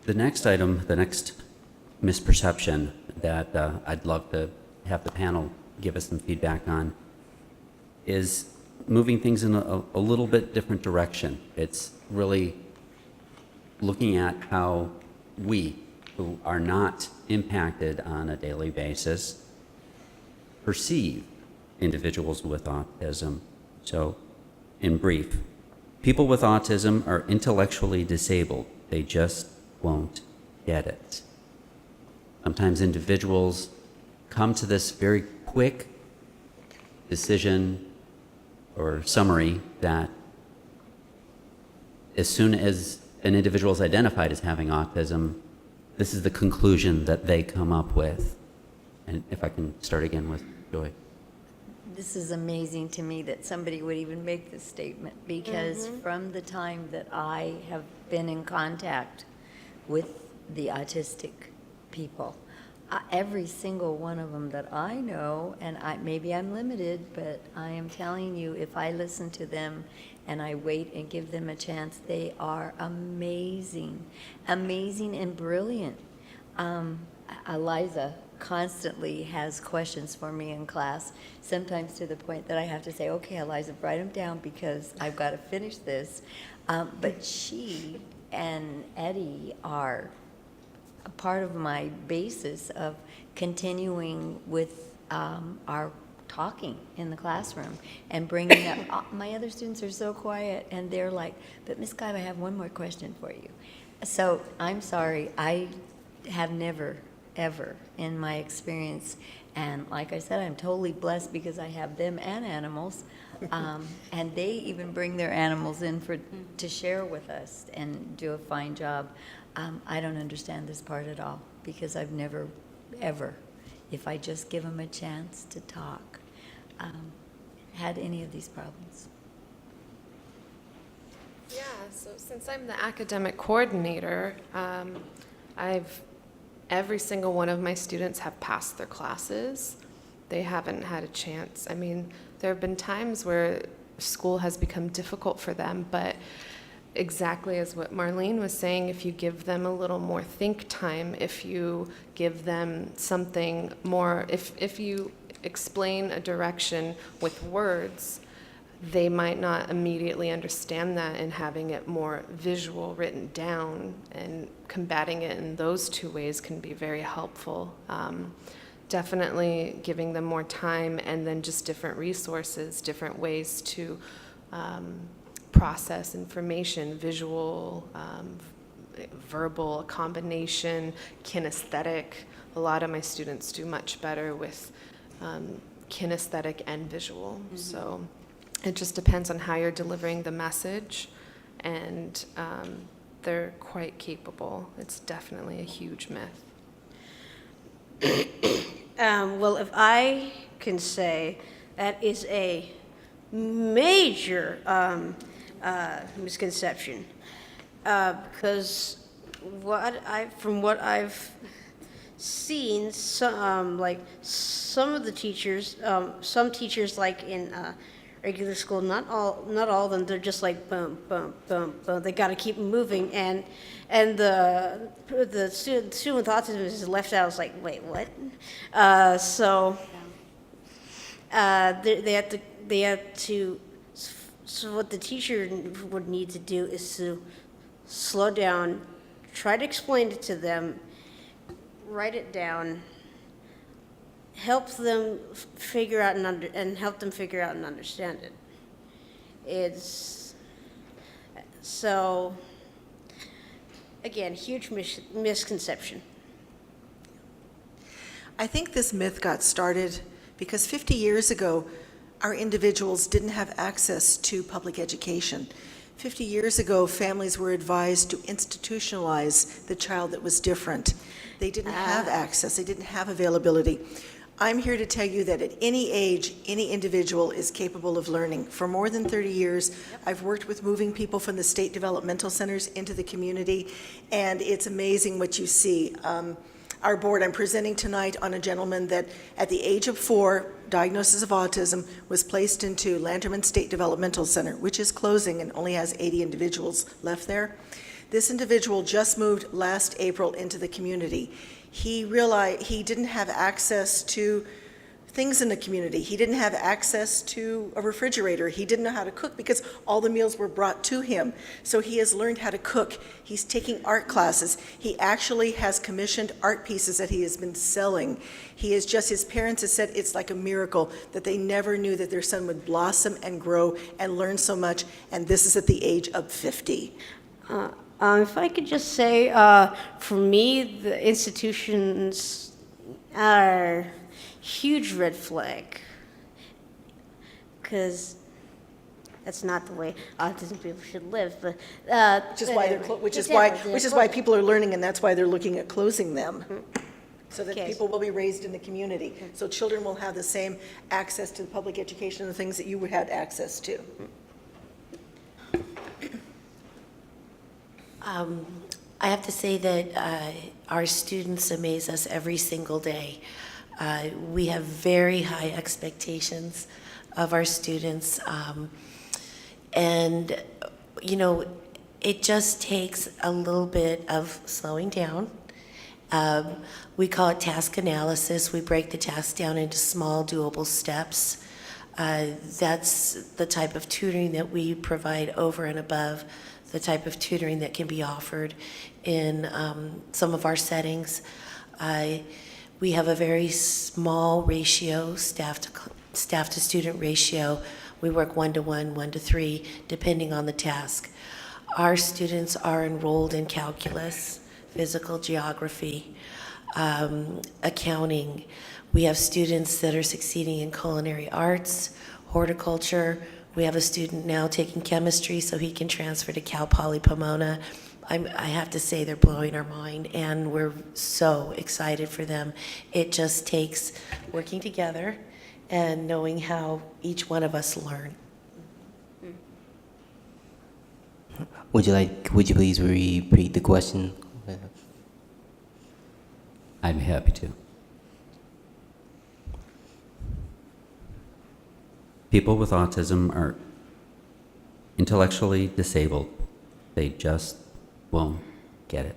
The next item, the next misperception that I'd love to have the panel give us some feedback on is moving things in a little bit different direction. It's really looking at how we, who are not impacted on a daily basis, perceive individuals with autism. So, in brief, people with autism are intellectually disabled. They just won't get it. Sometimes individuals come to this very quick decision or summary that as soon as an individual is identified as having autism, this is the conclusion that they come up with. And if I can start again with Joy. This is amazing to me that somebody would even make this statement, because from the time that I have been in contact with the autistic people, every single one of them that I know, and maybe I'm limited, but I am telling you, if I listen to them and I wait and give them a chance, they are amazing, amazing and brilliant. Eliza constantly has questions for me in class, sometimes to the point that I have to say, okay, Eliza, write them down because I've got to finish this. But she and Eddie are a part of my basis of continuing with our talking in the classroom and bringing up, my other students are so quiet and they're like, but Miss Kaiba, I have one more question for you. So I'm sorry, I have never, ever in my experience, and like I said, I'm totally blessed because I have them and animals, and they even bring their animals in to share with us and do a fine job. I don't understand this part at all because I've never, ever, if I just give them a chance to talk, had any of these problems. Yeah, so since I'm the academic coordinator, every single one of my students have passed their classes. They haven't had a chance. I mean, there have been times where school has become difficult for them, but exactly as what Marlene was saying, if you give them a little more think time, if you give them something more, if you explain a direction with words, they might not immediately understand that, and having it more visual written down and combating it in those two ways can be very helpful. Definitely giving them more time, and then just different resources, different ways to process information, visual, verbal, a combination, kinesthetic. A lot of my students do much better with kinesthetic and visual. So it just depends on how you're delivering the message, and they're quite capable. It's definitely a huge myth. Well, if I can say, that is a major misconception, because from what I've seen, like some of the teachers, some teachers like in regular school, not all of them, they're just like boom, boom, boom, boom. They got to keep moving, and the student with autism is left out. It's like, wait, what? So they have to. So what the teacher would need to do is to slow down, try to explain it to them, write it down, help them figure out and help them figure out and understand it. It's so, again, huge misconception. I think this myth got started because 50 years ago, our individuals didn't have access to public education. 50 years ago, families were advised to institutionalize the child that was different. They didn't have access, they didn't have availability. I'm here to tell you that at any age, any individual is capable of learning. For more than 30 years, I've worked with moving people from the state developmental centers into the community, and it's amazing what you see. Our board, I'm presenting tonight on a gentleman that at the age of 4, diagnosis of autism, was placed into Lanterman State Developmental Center, which is closing and only has 80 individuals left there. This individual just moved last April into the community. He realized he didn't have access to things in the community. He didn't have access to a refrigerator. He didn't know how to cook because all the meals were brought to him. So he has learned how to cook. He's taking art classes. He actually has commissioned art pieces that he has been selling. He is just, his parents have said it's like a miracle that they never knew that their son would blossom and grow and learn so much, and this is at the age of 50. If I could just say, for me, the institutions are huge red flag, because that's not the way autism people should live. But Which is why people are learning, and that's why they're looking at closing them, so that Okay. people will be raised in the community. So children will have the same access to public education and the things that you had access to. I have to say that our students amaze us every single day. We have very high expectations of our students. And, you know, it just takes a little bit of slowing down. We call it task analysis. We break the task down into small, doable steps. That's the type of tutoring that we provide over and above the type of tutoring that can be offered in some of our settings. We have a very small ratio, staff to student ratio. We work 1-to-1, 1-to-3, depending on the task. Our students are enrolled in calculus, physical geography, accounting. We have students that are succeeding in culinary arts, horticulture. We have a student now taking chemistry so he can transfer to Cal Poly Pomona. I have to say they're blowing our mind, and we're so excited for them. It just takes working together and knowing how each one of us learn. Would you please repeat the question? I'm happy to. People with autism are intellectually disabled. They just won't get it.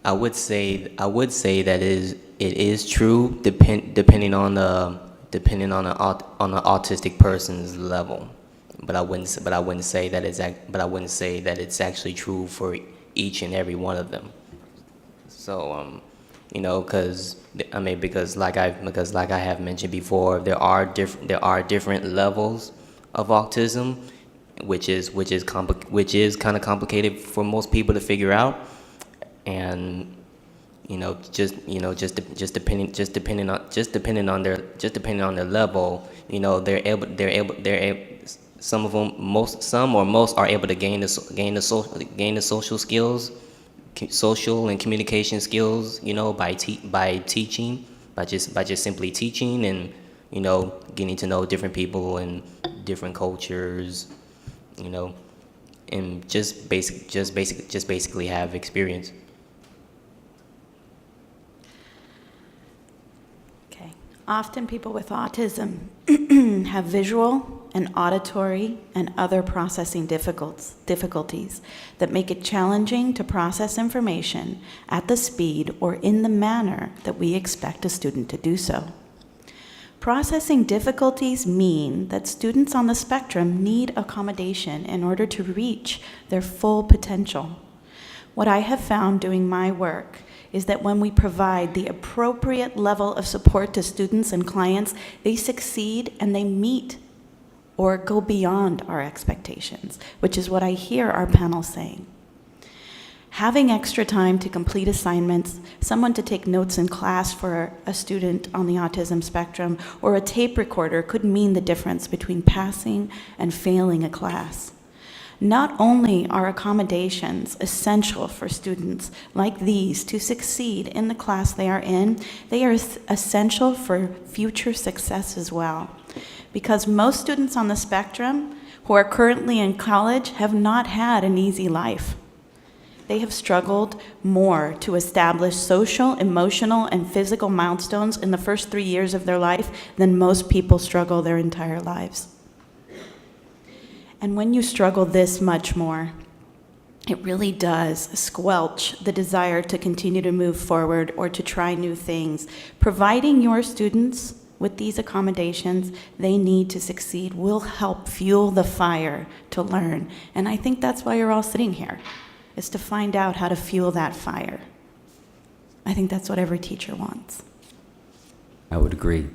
I would say that it is true depending on the autistic person's level, but I wouldn't say that it's actually true for each and every one of them. So you know, because like I have mentioned before, there are different levels of autism, which is kind of complicated for most people to figure out, and just depending on their level, you know, some are able to gain the social skills, social and communication skills, you know, by teaching, by just simply teaching, and, you know, getting to know different people and different cultures, you know, and just basically have experience. Okay. Often people with autism have visual and auditory and other processing difficulties that make it challenging to process information at the speed or in the manner that we expect a student to do so. Processing difficulties mean that students on the spectrum need accommodation in order to reach their full potential. What I have found doing my work is that when we provide the appropriate level of support to students and clients, they succeed and they meet or go beyond our expectations, which is what I hear our panel saying. Having extra time to complete assignments, someone to take notes in class for a student on the autism spectrum, or a tape recorder could mean the difference between passing and failing a class. Not only are accommodations essential for students like these to succeed in the class they are in, they are essential for future success as well. Because most students on the spectrum who are currently in college have not had an easy life. They have struggled more to establish social, emotional, and physical milestones in the first 3 years of their life than most people struggle their entire lives. And when you struggle this much more, it really does squelch the desire to continue to move forward or to try new things. Providing your students with these accommodations they need to succeed will help fuel the fire to learn. And I think that's why you're all sitting here, is to find out how to fuel that fire. I think that's what every teacher wants. I would agree.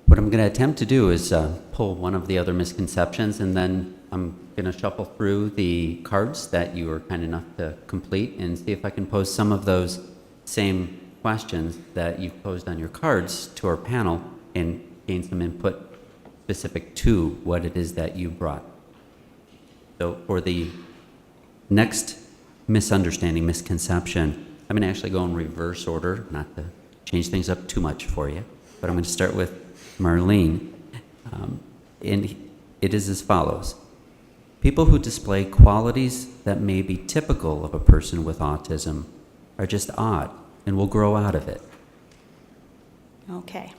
What I'm going to attempt to do is pull one of the other misconceptions, and then I'm going to shuffle through the cards that you were kind enough to complete and see if I can pose some of those same questions that you've posed on your cards to our panel and gain some input specific to what it is that you brought. So for the next misunderstanding, misconception, I'm going to actually go in reverse order, not to change things up too much for you, but I'm going to start with Marlene. And it is as follows. People who display qualities that may be typical of a person with autism are just odd and will grow out of it. Okay.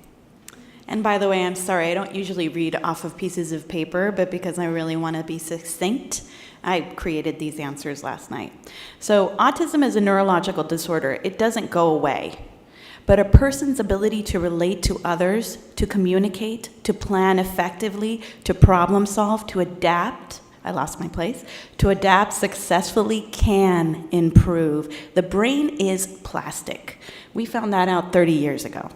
And by the way, I'm sorry, I don't usually read off of pieces of paper, but because I really want to be succinct, I created these answers last night. So autism is a neurological disorder. It doesn't go away. But a person's ability to relate to others, to communicate, to plan effectively, to problem solve, to adapt, I lost my place, to adapt successfully can improve. The brain is plastic. We found that out 30 years ago.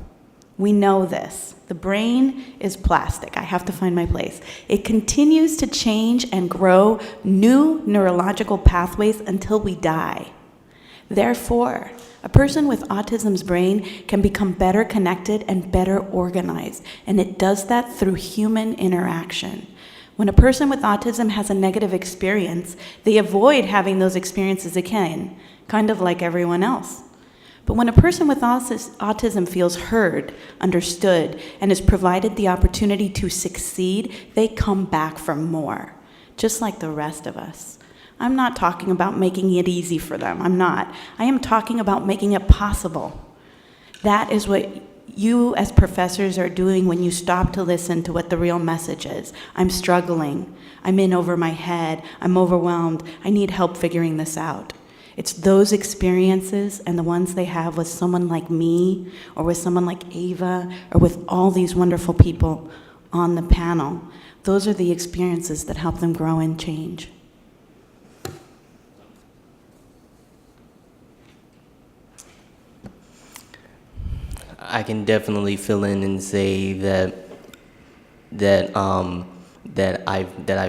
We know this. The brain is plastic. I have to find my place. It continues to change and grow new neurological pathways until we die. Therefore, a person with autism's brain can become better connected and better organized, and it does that through human interaction. When a person with autism has a negative experience, they avoid having those experiences again, kind of like everyone else. But when a person with autism feels heard, understood, and is provided the opportunity to succeed, they come back for more, just like the rest of us. I'm not talking about making it easy for them. I'm not. I am talking about making it possible. That is what you as professors are doing when you stop to listen to what the real message is. I'm struggling. I'm in over my head. I'm overwhelmed. I need help figuring this out. It's those experiences and the ones they have with someone like me or with someone like Ava or with all these wonderful people on the panel. Those are the experiences that help them grow and change. I can definitely fill in and say that I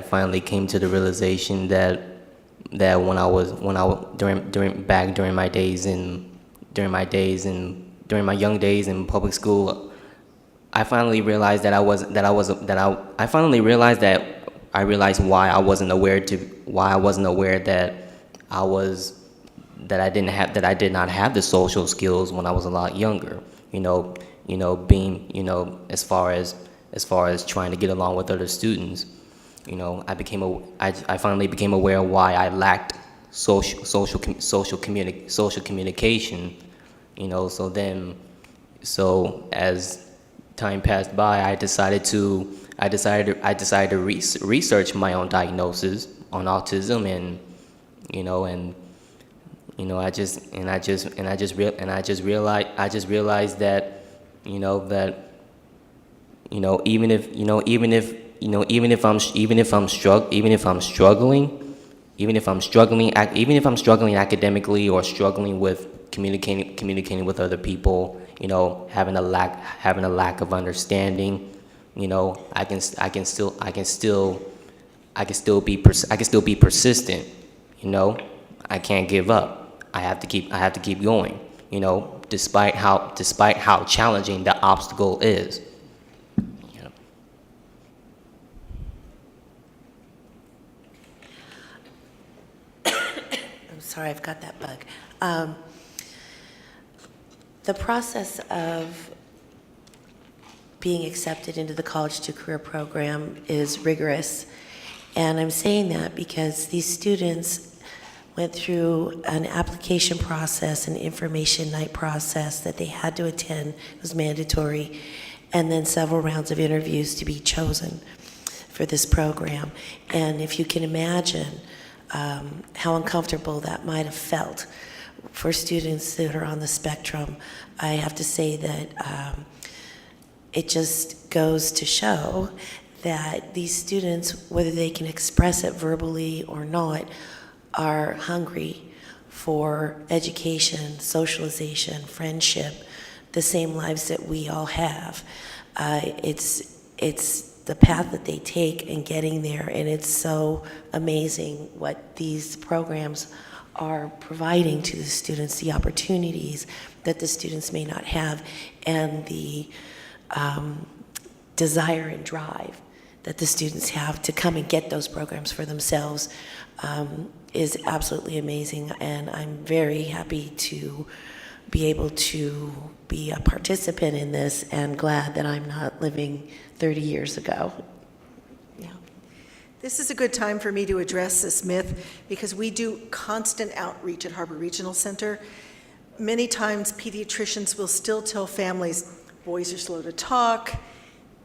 finally came to the realization that during my young days in public school, I finally realized that I realized why I wasn't aware that I did not have the social skills when I was a lot younger. Being, as far as trying to get along with other students, I finally became aware of why I lacked social communication, so as time passed by, I decided to research my own diagnosis on autism, and I just realized that even if I'm struggling academically or communicating with other people, having a lack of understanding, I can still be persistent. I can't give up. I have to keep going. Despite how challenging the obstacle is. I'm sorry, I've got that bug. The process of being accepted into the College to Career program is rigorous. And I'm saying that because these students went through an application process, an information night process that they had to attend. It was mandatory. And then several rounds of interviews to be chosen. for this program. And if you can imagine how uncomfortable that might have felt for students that are on the spectrum, I have to say that it just goes to show that these students, whether they can express it verbally or not, are hungry for education, socialization, friendship, the same lives that we all have. It's the path that they take in getting there, and it's so amazing what these programs are providing to the students, the opportunities that the students may not have, and the desire and drive that the students have to come and get those programs for themselves is absolutely amazing, and I'm very happy to be able to be a participant in this and glad that I'm not living 30 years ago. Yeah. This is a good time for me to address this myth because we do constant outreach at Harbor Regional Center. Many times pediatricians will still tell families, boys are slow to talk,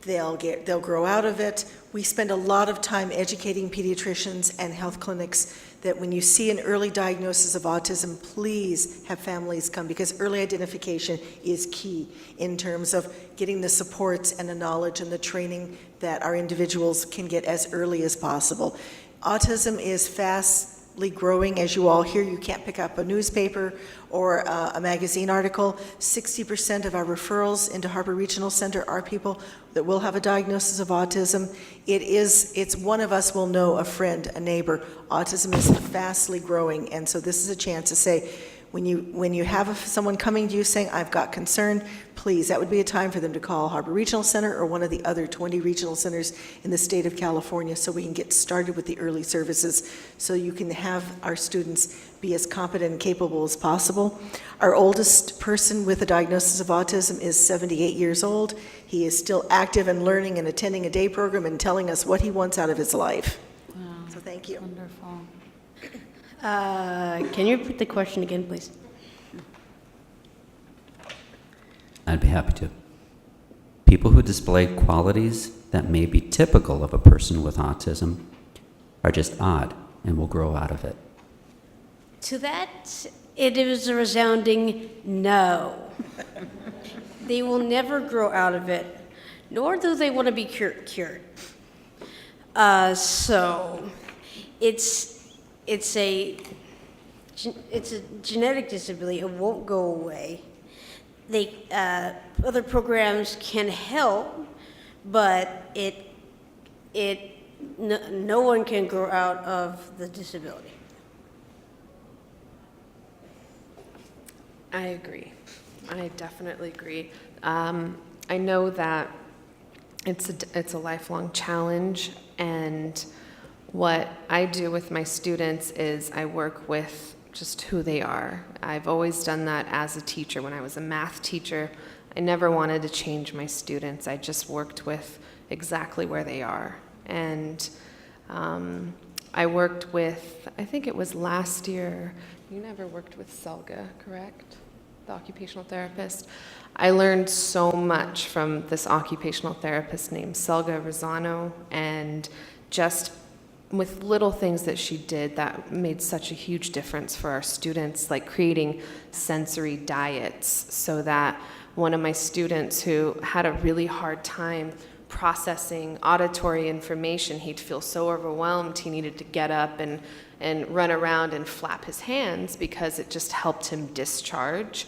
they'll grow out of it. We spend a lot of time educating pediatricians and health clinics that when you see an early diagnosis of autism, please have families come because early identification is key in terms of getting the supports and the knowledge and the training that our individuals can get as early as possible. Autism is fastly growing. As you all hear, you can't pick up a newspaper or a magazine article. 60% of our referrals into Harbor Regional Center are people that will have a diagnosis of autism. It's one of us will know a friend, a neighbor. Autism is fastly growing, and so this is a chance to say, when you have someone coming to you saying, I've got concern, please, that would be a time for them to call Harbor Regional Center or one of the other 20 regional centers in the state of California so we can get started with the early services so you can have our students be as competent and capable as possible. Our oldest person with a diagnosis of autism is 78 years old. He is still active and learning and attending a day program and telling us what he wants out of his life. Wow. So thank you. Wonderful. Can you repeat the question again, please? I'd be happy to. People who display qualities that may be typical of a person with autism are just odd and will grow out of it. To that, it is a resounding no. They will never grow out of it, nor do they want to be cured. So, it's a genetic disability. It won't go away. Other programs can help, but no one can grow out of the disability. I agree. I definitely agree. I know that it's a lifelong challenge, and what I do with my students is I work with just who they are. I've always done that as a teacher. When I was a math teacher, I never wanted to change my students. I just worked with exactly where they are. And I worked with, I think it was last year, you never worked with Selga, correct? The occupational therapist. I learned so much from this occupational therapist named Selga Rosano, and just with little things that she did that made such a huge difference for our students, like creating sensory diets, so that one of my students who had a really hard time processing auditory information, he'd feel so overwhelmed he needed to get up and run around and flap his hands because it just helped him discharge.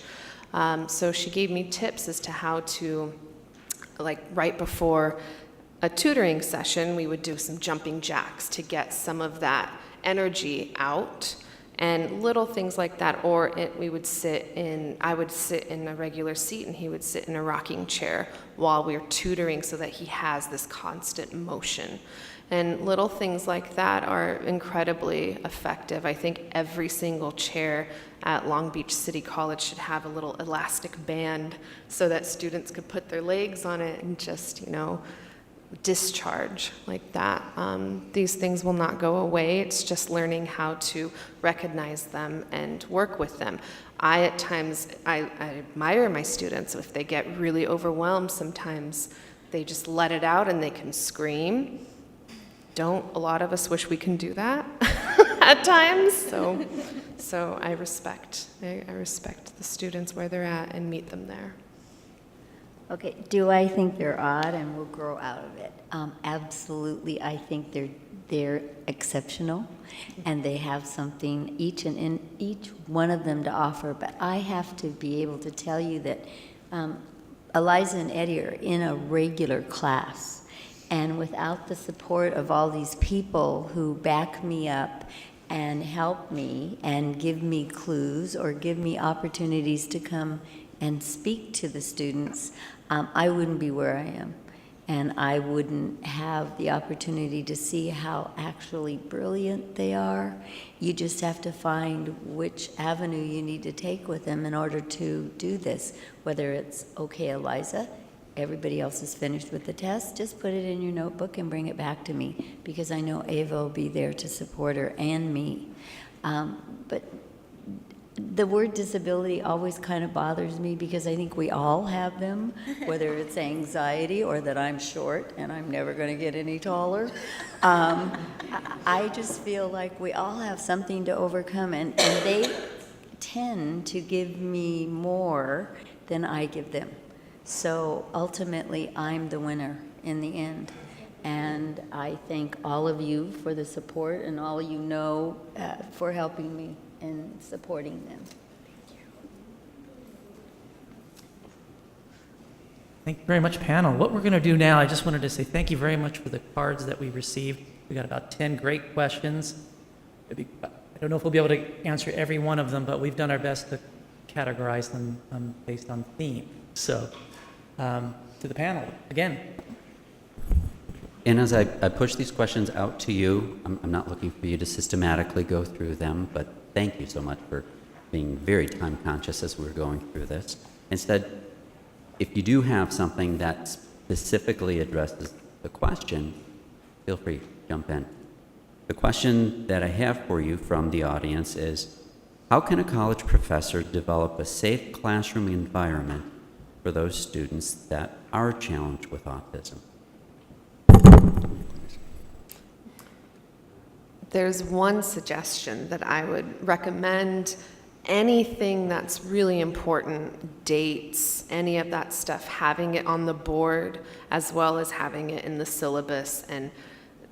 So she gave me tips as to how to, like right before a tutoring session, we would do some jumping jacks to get some of that energy out, and little things like that. Or I would sit in a regular seat and he would sit in a rocking chair while we were tutoring so that he has this constant motion. And little things like that are incredibly effective. I think every single chair at Long Beach City College should have a little elastic band so that students could put their legs on it and just, discharge like that. These things will not go away. It's just learning how to recognize them and work with them. At times, I admire my students. If they get really overwhelmed, sometimes they just let it out and they can scream. don't a lot of us wish we can do that at times. So I respect the students where they're at and meet them there. Okay, do I think they're odd and will grow out of it? Absolutely, I think they're exceptional, and they have something each one of them to offer. But I have to be able to tell you that Eliza and Eddie are in a regular class, and without the support of all these people who back me up and help me and give me clues or give me opportunities to come and speak to the students, I wouldn't be where I am. And I wouldn't have the opportunity to see how actually brilliant they are. You just have to find which avenue you need to take with them in order to do this. Whether it's, okay, Eliza, everybody else is finished with the test, just put it in your notebook and bring it back to me, because I know Ava will be there to support her and me. But the word disability always kind of bothers me, because I think we all have them, whether it's anxiety or that I'm short and I'm never going to get any taller. I just feel like we all have something to overcome, and they tend to give me more than I give them. So ultimately, I'm the winner in the end. And I thank all of you for the support, and all you know for helping me and supporting them. Thank you very much, panel. What we're going to do now, I just wanted to say thank you very much for the cards that we received. We got about 10 great questions. I don't know if we'll be able to answer every one of them, but we've done our best to categorize them based on theme. So, to the panel, again. And as I push these questions out to you, I'm not looking for you to systematically go through them, but thank you so much for being very time conscious as we're going through this. Instead, if you do have something that specifically addresses the question, feel free, jump in. The question that I have for you from the audience is, how can a college professor develop a safe classroom environment for those students that are challenged with autism? There's one suggestion that I would recommend. Anything that's really important, dates, any of that stuff, having it on the board as well as having it in the syllabus, and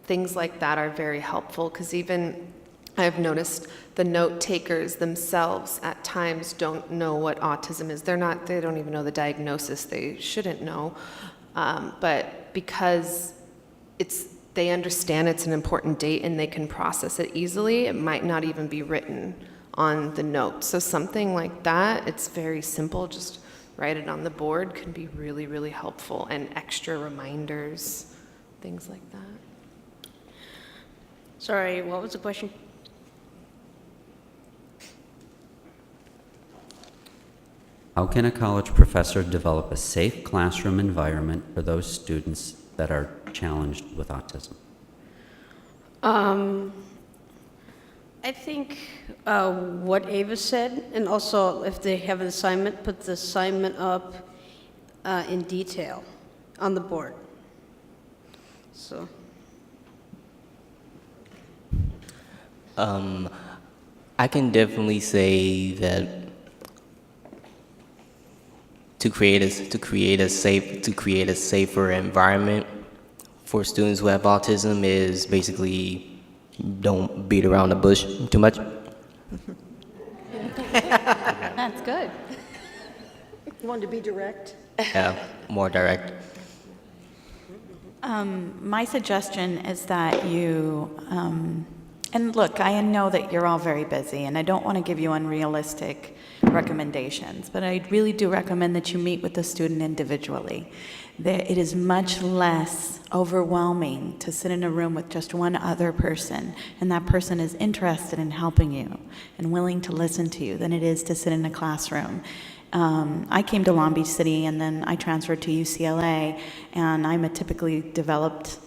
things like that are very helpful, because even I've noticed the note takers themselves at times don't know what autism is. They don't even know the diagnosis. They shouldn't know. But because they understand it's an important date and they can process it easily, it might not even be written on the note. So something like that, it's very simple, just write it on the board, can be really, really helpful, and extra reminders, things like that. Sorry, what was the question? How can a college professor develop a safe classroom environment for those students that are challenged with autism? I think what Ava said, and also if they have an assignment, put the assignment up in detail on the board. So. I can definitely say that to create a safer environment for students who have autism is basically don't beat around the bush too much. That's good. You wanted to be direct? Yeah, more direct. My suggestion is that you, and look, I know that you're all very busy, and I don't want to give you unrealistic recommendations, but I really do recommend that you meet with the student individually. It is much less overwhelming to sit in a room with just one other person, and that person is interested in helping you and willing to listen to you, than it is to sit in a classroom. I came to Long Beach City, and then I transferred to UCLA, and I'm a typically developed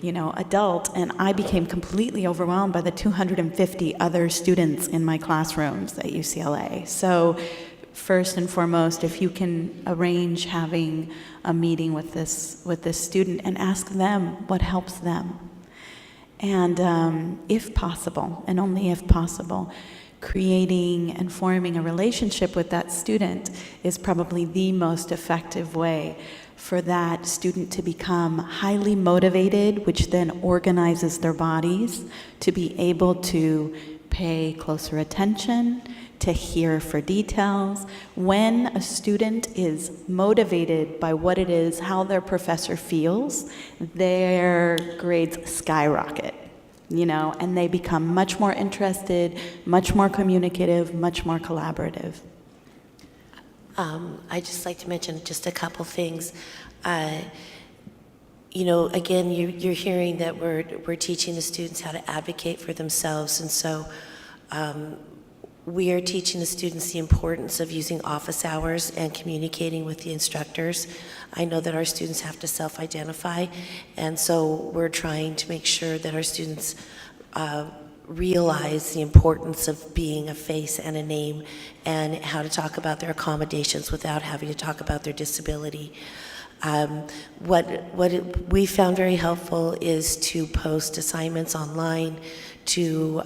adult, and I became completely overwhelmed by the 250 other students in my classrooms at UCLA. So first and foremost, if you can arrange having a meeting with this student and ask them what helps them. And if possible, and only if possible, creating and forming a relationship with that student is probably the most effective way for that student to become highly motivated, which then organizes their bodies to be able to pay closer attention, to hear for details. When a student is motivated by what it is, how their professor feels, their grades skyrocket, and they become much more interested, much more communicative, much more collaborative. I'd just like to mention just a couple things. Again, you're hearing that we're teaching the students how to advocate for themselves, and so we are teaching the students the importance of using office hours and communicating with the instructors. I know that our students have to self-identify, and so we're trying to make sure that our students realize the importance of being a face and a name and how to talk about their accommodations without having to talk about their disability. What we found very helpful is to post assignments online, to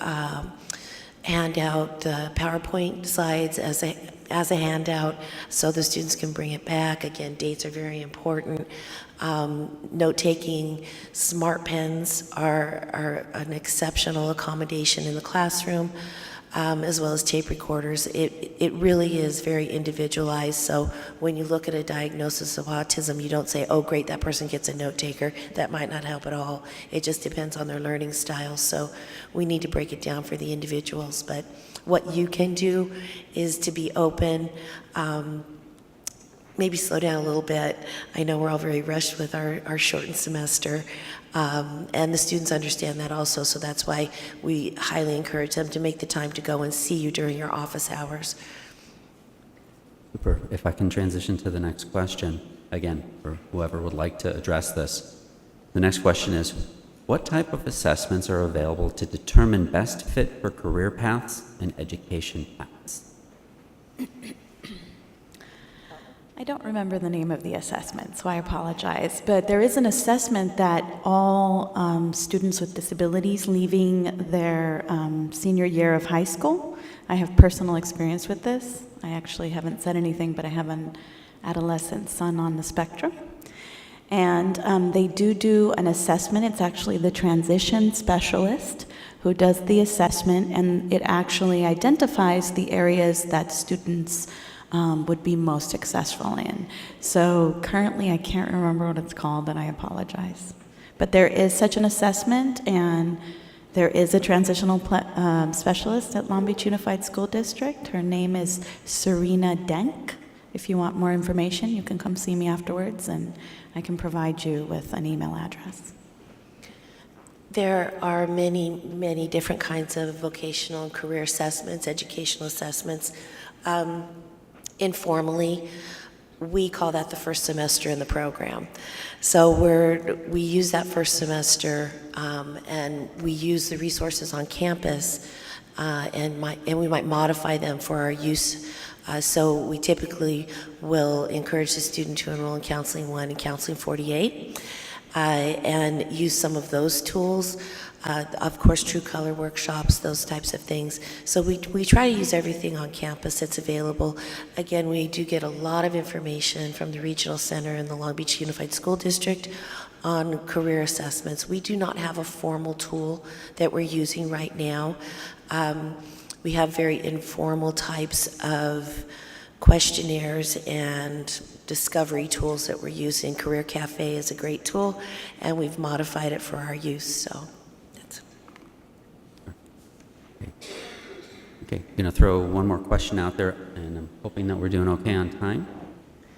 hand out the PowerPoint slides as a handout so the students can bring it back. Again, dates are very important. Note-taking, smart pens are an exceptional accommodation in the classroom, as well as tape recorders. It really is very individualized, so when you look at a diagnosis of autism, you don't say, oh great, that person gets a note taker. That might not help at all. It just depends on their learning style, so we need to break it down for the individuals. But what you can do is to be open, maybe slow down a little bit. I know we're all very rushed with our shortened semester, and the students understand that also, so that's why we highly encourage them to make the time to go and see you during your office hours. Super. If I can transition to the next question, again, for whoever would like to address this. The next question is, what type of assessments are available to determine best fit for career paths and education paths? I don't remember the name of the assessment, so I apologize. But there is an assessment that all students with disabilities leaving their senior year of high school, I have personal experience with this. I actually haven't said anything, but I have an adolescent son on the spectrum. And they do an assessment. It's actually the transition specialist who does the assessment, and it actually identifies the areas that students would be most successful in. So currently I can't remember what it's called, and I apologize. But there is such an assessment, and there is a transitional specialist at Long Beach Unified School District. Her name is Serena Denk. If you want more information, you can come see me afterwards, and I can provide you with an email address. There are many, many different kinds of vocational and career assessments, educational assessments. Informally, we call that the first semester in the program. So we use that first semester, and we use the resources on campus, and we might modify them for our use. So we typically will encourage the student to enroll in Counseling 1 and Counseling 48, and use some of those tools. Of course, True Color workshops, those types of things. So we try to use everything on campus that's available. Again, we do get a lot of information from the Regional Center and the Long Beach Unified School District on career assessments. We do not have a formal tool that we're using right now. We have very informal types of questionnaires and discovery tools that we're using. Career Cafe is a great tool, and we've modified it for our use, so. Okay, I'm going to throw one more question out there, and I'm hoping that we're doing okay on time.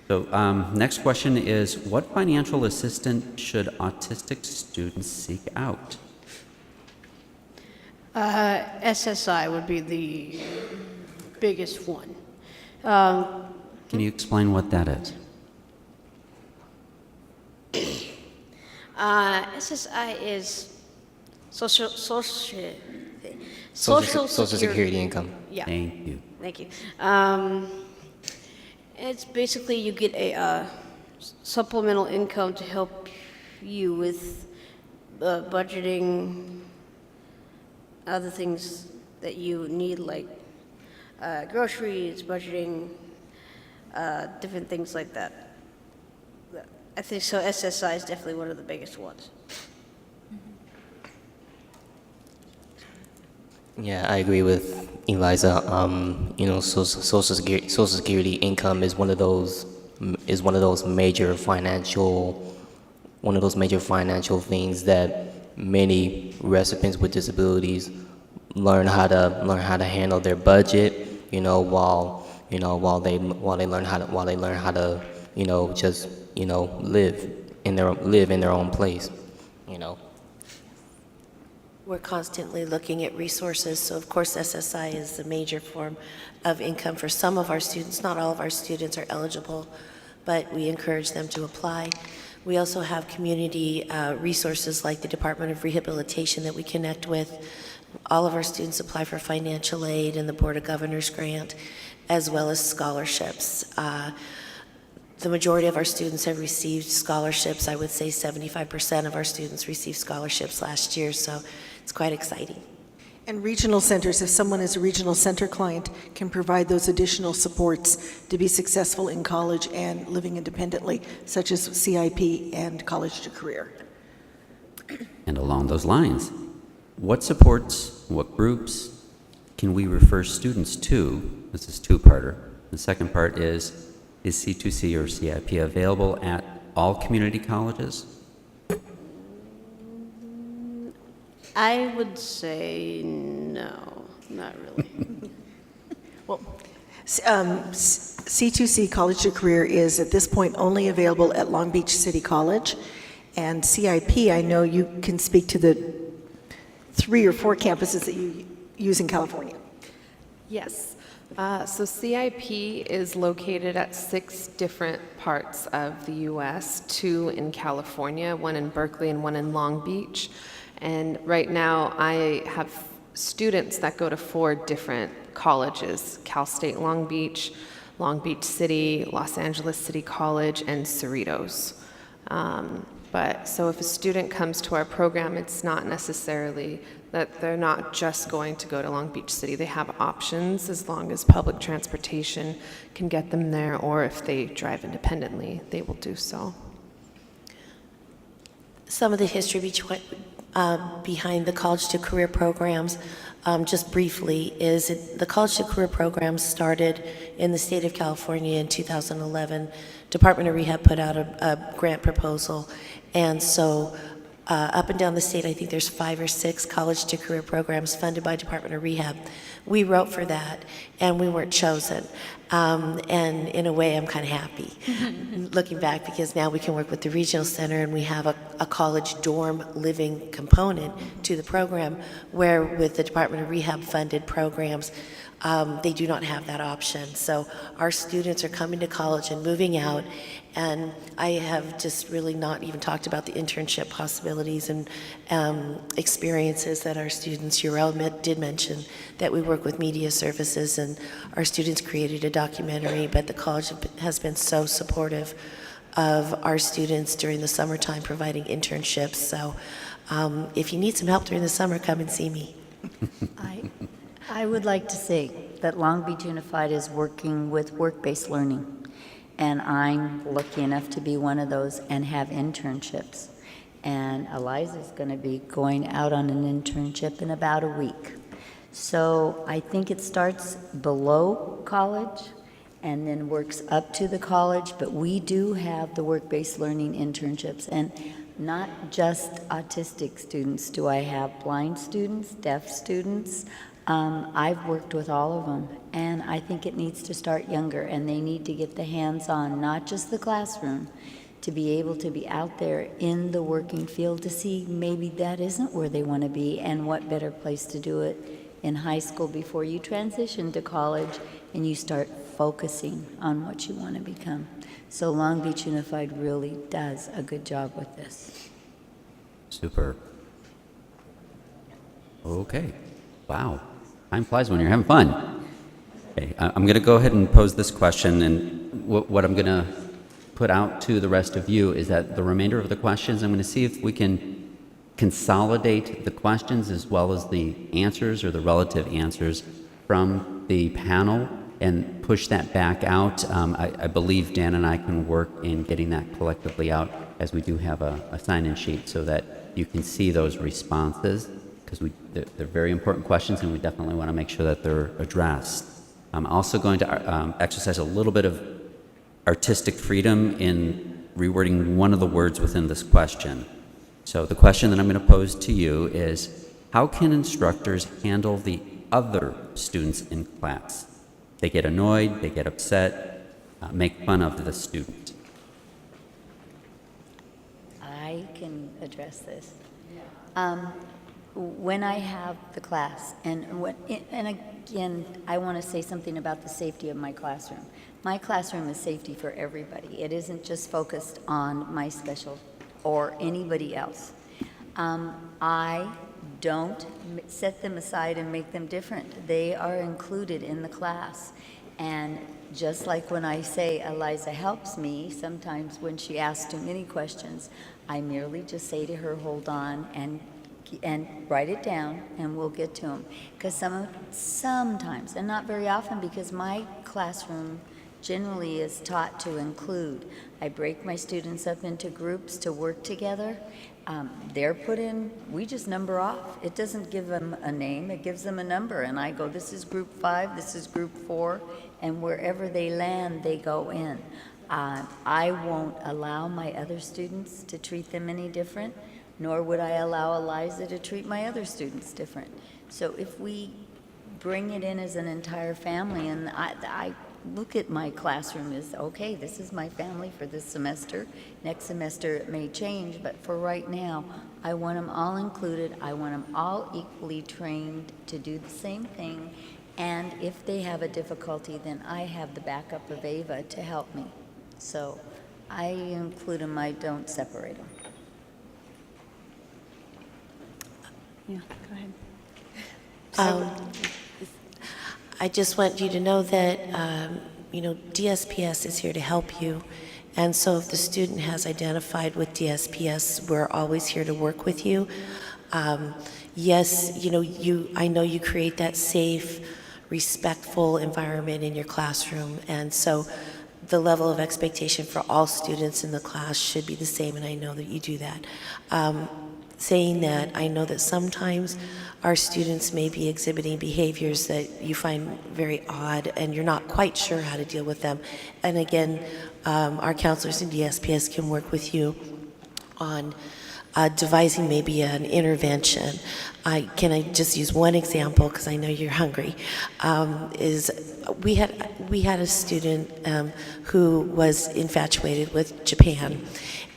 So next question is, what financial assistance should autistic students seek out? SSI would be the biggest one. Can you explain what that is? SSI is social Security income. Yeah. Thank you. Thank you. It's basically you get a supplemental income to help you with budgeting, other things that you need, like groceries, budgeting, different things like that. I think so. SSI is definitely one of the biggest ones. Yeah, I agree with Eliza. You know, Social Security income is one of those major financial things that many recipients with disabilities learn how to handle their budget. You know, while they learn how to just live in their own place. You know. We're constantly looking at resources, so of course SSI is the major form of income for some of our students. Not all of our students are eligible, but we encourage them to apply. We also have community resources like the Department of Rehabilitation that we connect with. All of our students apply for financial aid and the Board of Governors grant, as well as scholarships. The majority of our students have received scholarships. I would say 75% of our students received scholarships last year, so it's quite exciting. And regional centers, if someone is a regional center client, can provide those additional supports to be successful in college and living independently, such as CIP and College to Career. And along those lines, what supports, what groups can we refer students to? This is two-parter. The second part is C2C or CIP available at all community colleges? I would say no, not really. Well, C2C, College to Career, is at this point only available at Long Beach City College. And CIP, I know you can speak to the 3 or 4 campuses that you use in California. Yes. So CIP is located at 6 different parts of the U.S., 2 in California, 1 in Berkeley and 1 in Long Beach. And right now I have students that go to 4 different colleges: Cal State Long Beach City, Los Angeles City College, and Cerritos. But so if a student comes to our program, it's not necessarily that they're not just going to go to Long Beach City. They have options as long as public transportation can get them there, or if they drive independently, they will do so. Some of the history behind the College to Career programs, just briefly, is the College to Career programs started in the state of California in 2011. Department of Rehab put out a grant proposal, and so up and down the state, I think there's 5 or 6 College to Career programs funded by Department of Rehab. We wrote for that, and we weren't chosen. And in a way, I'm kind of happy looking back, because now we can work with the regional center, and we have a college dorm living component to the program, where with the Department of Rehab funded programs, they do not have that option. So our students are coming to college and moving out, and I have just really not even talked about the internship possibilities and experiences that our students, Urel did mention, that we work with media services, and our students created a documentary, but the college has been so supportive of our students during the summertime, providing internships. So if you need some help during the summer, come and see me. I would like to say that Long Beach Unified is working with work-based learning, and I'm lucky enough to be one of those and have internships. And Eliza's going to be going out on an internship in about a week. So I think it starts below college and then works up to the college, but we do have the work-based learning internships, and not just autistic students. Do I have blind students, deaf students? I've worked with all of them, and I think it needs to start younger, and they need to get the hands-on, not just the classroom, to be able to be out there in the working field to see maybe that isn't where they want to be, and what better place to do it in high school before you transition to college and you start focusing on what you want to become. So Long Beach Unified really does a good job with this. Super. Okay. Wow. Time flies when you're having fun. Okay, I'm going to go ahead and pose this question, and what I'm going to put out to the rest of you is that the remainder of the questions, I'm going to see if we can consolidate the questions as well as the answers or the relative answers from the panel and push that back out. I believe Dan and I can work in getting that collectively out, as we do have a sign-in sheet, so that you can see those responses, because they're very important questions and we definitely want to make sure that they're addressed. I'm also going to exercise a little bit of artistic freedom in rewording one of the words within this question. So the question that I'm going to pose to you is, how can instructors handle the other students in class? They get annoyed, they get upset, make fun of the student. I can address this. When I have the class, and again, I want to say something about the safety of my classroom. My classroom is safety for everybody. It isn't just focused on my special or anybody else. I don't set them aside and make them different. They are included in the class. And just like when I say Eliza helps me, sometimes when she asks too many questions, I merely just say to her, hold on, and write it down, and we'll get to them. Because sometimes, and not very often, because my classroom generally is taught to include. I break my students up into groups to work together. They're put in, we just number off. It doesn't give them a name, it gives them a number. And I go, this is group 5, this is group 4, and wherever they land, they go in. I won't allow my other students to treat them any different, nor would I allow Eliza to treat my other students different. So if we bring it in as an entire family, and I look at my classroom as, okay, this is my family for this semester. Next semester it may change, but for right now, I want them all included. I want them all equally trained to do the same thing. And if they have a difficulty, then I have the backup of Ava to help me. So I include them, I don't separate them. Yeah, go ahead. I just want you to know that, DSPS is here to help you. And so if the student has identified with DSPS, we're always here to work with you. Yes, I know you create that safe, respectful environment in your classroom. And so the level of expectation for all students in the class should be the same, and I know that you do that. Saying that, I know that sometimes our students may be exhibiting behaviors that you find very odd and you're not quite sure how to deal with them. And again, our counselors in DSPS can work with you on devising maybe an intervention. Can I just use one example, because I know you're hungry, we had a student who was infatuated with Japan,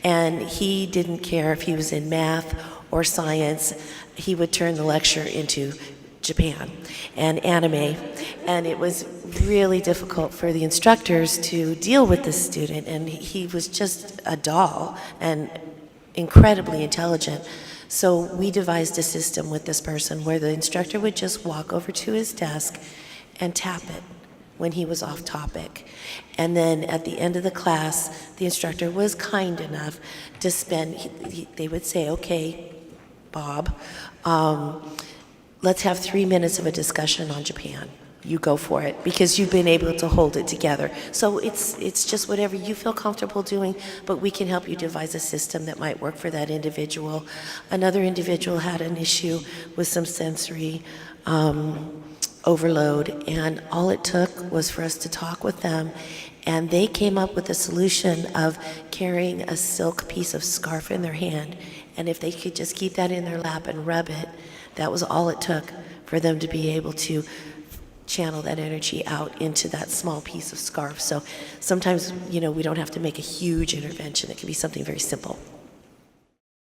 and he didn't care if he was in math or science. He would turn the lecture into Japan and anime, and it was really difficult for the instructors to deal with this student, and he was just a doll and incredibly intelligent. So we devised a system with this person where the instructor would just walk over to his desk and tap it when he was off topic. And then at the end of the class, the instructor was kind enough to they would say, okay, Bob, let's have 3 minutes of a discussion on Japan. You go for it, because you've been able to hold it together. So it's just whatever you feel comfortable doing, but we can help you devise a system that might work for that individual. Another individual had an issue with some sensory overload, and all it took was for us to talk with them, and they came up with a solution of carrying a silk piece of scarf in their hand, and if they could just keep that in their lap and rub it, that was all it took for them to be able to channel that energy out into that small piece of scarf. So sometimes, we don't have to make a huge intervention. It can be something very simple.